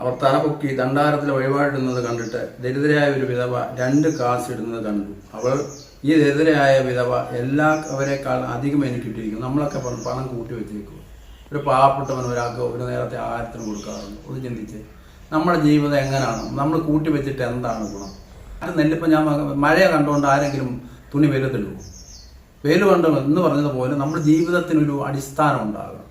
അവർ തലപൊക്കി ദണ്ഡാരത്തിൽ വഴിപാടിടുന്നത് കണ്ടിട്ട് ദരിദ്രയായ ഒരു വിധവ 2 കാശ് ഇടുന്നത് കണ്ടു. അവൾ, ഈ ദരിദ്രയായ വിധവ എല്ലാവരെക്കാൾ അധികം എനിക്കിട്ടിരിക്കും. നമ്മളൊക്കെ പണം കൂട്ടി വെച്ചേക്കും. ഒരു പാവപ്പെട്ടവൻ ഒരാൾക്ക് ഒരു നേരത്തെ ആഹാരത്തിന് കൊടുക്കാറുണ്ട്. ഒന്ന് ചിന്തിച്ച് നമ്മുടെ ജീവിതം എങ്ങനെയാണ്? നമ്മൾ കൂട്ടി വെച്ചിട്ട് എന്താണ് ഗുണം? അത് നെല്ലിപ്പം ഞാൻ മഴ കണ്ടുകൊണ്ട് ആരെങ്കിലും തുണി വെയിലത്തിടുമോ? വെയിൽ കൊണ്ട് എന്ന് പറഞ്ഞതുപോലെ നമ്മുടെ ജീവിതത്തിനൊരു അടിസ്ഥാനം ഉണ്ടാകണം.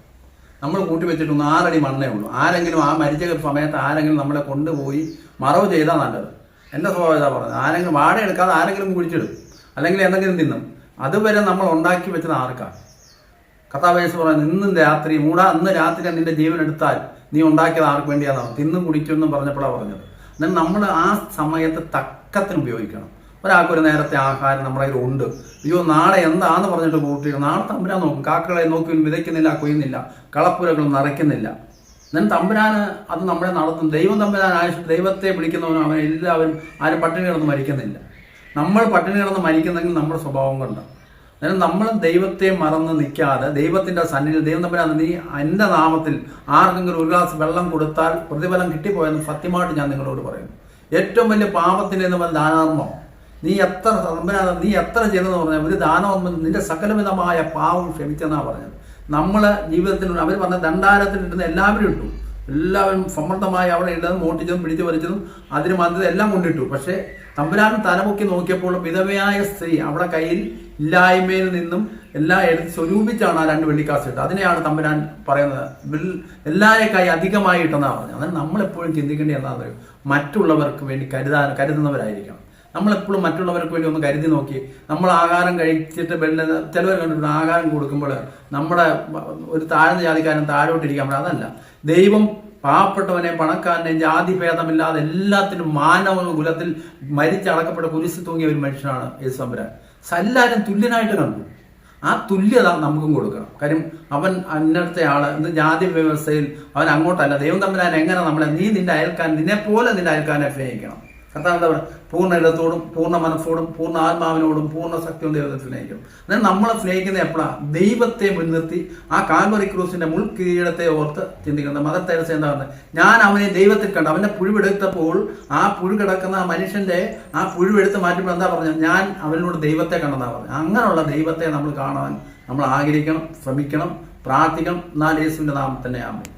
നമ്മൾ കൂട്ടി വെച്ചിട്ട് 4 അടി മണ്ണേ ഉള്ളൂ. ആരെങ്കിലും ആ മരിച്ച സമയത്ത് ആരെങ്കിലും നമ്മളെ കൊണ്ടുപോയി മറവ് ചെയ്താൽ നല്ലത്. എൻ്റെ സ്വഭാവം ഇതാ പറഞ്ഞത്. ആരെങ്കിലും വാടക എടുക്കാതെ ആരെങ്കിലും കുഴിച്ചിടും, അല്ലെങ്കിൽ എന്തെങ്കിലും തിന്നും. അതുവരെ നമ്മൾ ഉണ്ടാക്കി വെച്ചത് ആർക്കാണ്? കഥാവേശ് പറയുന്നത്, ഇന്ന് രാത്രി ഇന്ന് രാത്രി നിന്റെ ജീവൻ എടുത്താൽ നീ ഉണ്ടാക്കിയത് ആർക്ക് വേണ്ടിയാണെന്നാണ്. തിന്നും കുടിച്ചെന്നും പറഞ്ഞപ്പോഴാണ് പറഞ്ഞത്. എന്നാൽ നമ്മൾ ആ സമയത്ത് തക്കത്തിന് ഉപയോഗിക്കണം. ഒരാൾക്കൊരു നേരത്തെ ആഹാരം നമ്മുടെ കയ്യിൽ ഉണ്ട്. അയ്യോ നാളെ എന്താന്ന് പറഞ്ഞിട്ട് കൂട്ടിയിട്ട് നാളെ തമ്പുരാൻ നോക്കും. കാക്കകളെ നോക്കി വിതയ്ക്കുന്നില്ല, കൊയ്യുന്നില്ല, കളപ്പുരകളും നിറയ്ക്കുന്നില്ല. എന്നാൽ തമ്പുരാന് അത് നമ്മളെ നടത്തും. ദൈവം തമ്പുരാൻ ദൈവത്തെ വിളിക്കുന്നവനും അവൻ എല്ലാവരും ആരും പട്ടിണി കിടന്ന് മരിക്കുന്നില്ല. നമ്മൾ പട്ടിണി കിടന്ന് മരിക്കുന്നെങ്കിൽ നമ്മുടെ സ്വഭാവം കൊണ്ടാണ്. അതായത് നമ്മൾ ദൈവത്തെ മറന്ന് നിൽക്കാതെ ദൈവത്തിൻ്റെ സന്നിധിയിൽ ദൈവം തമ്പുരാൻ നീ എൻ്റെ നാമത്തിൽ ആർക്കെങ്കിലും ഒരു ഗ്ലാസ് വെള്ളം കൊടുത്താൽ പ്രതിഫലം കിട്ടിപ്പോയെന്ന് സത്യമായിട്ട് ഞാൻ നിങ്ങളോട് പറയുന്നു. ഏറ്റവും വലിയ പാപത്തിൻ്റെ എന്ന് പറഞ്ഞാൽ ദാനധർമ്മം. നീ എത്ര ചെയ്തെന്ന് പറഞ്ഞാൽ ഒരു ദാനധർമ്മം നിന്റെ സകലവിധമായ പാവം ക്ഷമിച്ചെന്നാണ് പറഞ്ഞത്. നമ്മളെ ജീവിതത്തിൽ അവർ പറഞ്ഞ ദണ്ഡാരത്തിൽ ഇടുന്ന എല്ലാവരും ഇട്ടു. എല്ലാവരും സമർത്ഥമായി അവിടെ ഇട്ടതും മോട്ടിച്ചതും പിടിച്ചു വലിച്ചതും അതിന് മന്ത്രം എല്ലാം കൊണ്ടിട്ടു. പക്ഷേ തമ്പുരാൻ തലമുക്കി നോക്കിയപ്പോൾ വിധവയായ സ്ത്രീ അവിടെ കയ്യിൽ ഇല്ലായ്മയിൽ നിന്നും എല്ലാം എടുത്ത് സ്വരൂപിച്ചാണ് ആ 2 വെള്ളിക്കാശ് ഇട്ടത്. അതിനെയാണ് തമ്പുരാൻ പറയുന്നത് എല്ലാവരെക്കായി അധികമായി ഇട്ടെന്നാണ് പറഞ്ഞത്. അതായത് നമ്മളെപ്പോഴും ചിന്തിക്കേണ്ടത് എന്താണെന്ന് പറയും, മറ്റുള്ളവർക്ക് വേണ്ടി കരുതുന്നവരായിരിക്കണം. നമ്മളെപ്പോഴും മറ്റുള്ളവർക്ക് വേണ്ടി ഒന്ന് കരുതി നോക്കി. നമ്മൾ ആഹാരം കഴിച്ചിട്ട് ചിലവർ കണ്ടിട്ടുണ്ട് ആഹാരം കൊടുക്കുമ്പോൾ നമ്മുടെ ഒരു താഴ്ന്ന ജാതിക്കാരൻ താഴോട്ടിരിക്കാൻ പറ്റും. അതല്ല, ദൈവം പാവപ്പെട്ടവനെ പണക്കാരനെ ജാതി ഭേദമില്ലാതെ എല്ലാത്തിനും മാനവ കുലത്തിൽ മരിച്ചടക്കപ്പെട്ട കുരിശിൽ തൂങ്ങിയ ഒരു മനുഷ്യനാണ് യേശു തമ്പുരാൻ. എല്ലാവരും തുല്യനായിട്ട് കണ്ടു. ആ തുല്യത നമുക്കും കൊടുക്കണം. കാര്യം അവൻ അന്നത്തെ ആള് ഇന്ന് ജാതി വ്യവസ്ഥയിൽ അവൻ അങ്ങോട്ടല്ല. ദൈവം തമ്പുരാൻ എങ്ങനെ നമ്മളെ നിന്റെ അയൽക്കാരൻ നിന്നെപ്പോലെ നിന്റെ അയൽക്കാരനെ സ്നേഹിക്കണം. കർത്താവ് പൂർണ്ണ ഇടത്തോടും പൂർണ്ണ മനസ്സോടും പൂർണ്ണ ആത്മാവിനോടും പൂർണ്ണ ശക്തിയോടും ദൈവത്തെ സ്നേഹിക്കും. അതായത് നമ്മളെ സ്നേഹിക്കുന്നത് എപ്പോഴാണ്? ദൈവത്തെ മുൻനിർത്തി ആ കാൽവറി ക്രൂസിന്റെ മുൾക്കിരീടത്തെ ഓർത്ത് ചിന്തിക്കുന്നത്. മദർ തെരേസ എന്താ പറഞ്ഞത്? ഞാൻ അവനെ ദൈവത്തിൽ കണ്ടു. അവന്റെ പുഴുവെടുത്തപ്പോൾ ആ പുഴു കിടക്കുന്ന ആ മനുഷ്യന്റെ ആ പുഴുവെടുത്ത് മാറ്റുമ്പോൾ എന്താ പറഞ്ഞത്? ഞാൻ അവനോട് ദൈവത്തെ കണ്ടെന്നാ പറഞ്ഞത്. അങ്ങനെയുള്ള ദൈവത്തെ നമ്മൾ കാണാൻ നമ്മൾ ആഗ്രഹിക്കണം, ശ്രമിക്കണം, പ്രാർത്ഥിക്കണം. എന്നാൽ യേശുവിന്റെ നാമം തന്നെ ആമേൻ.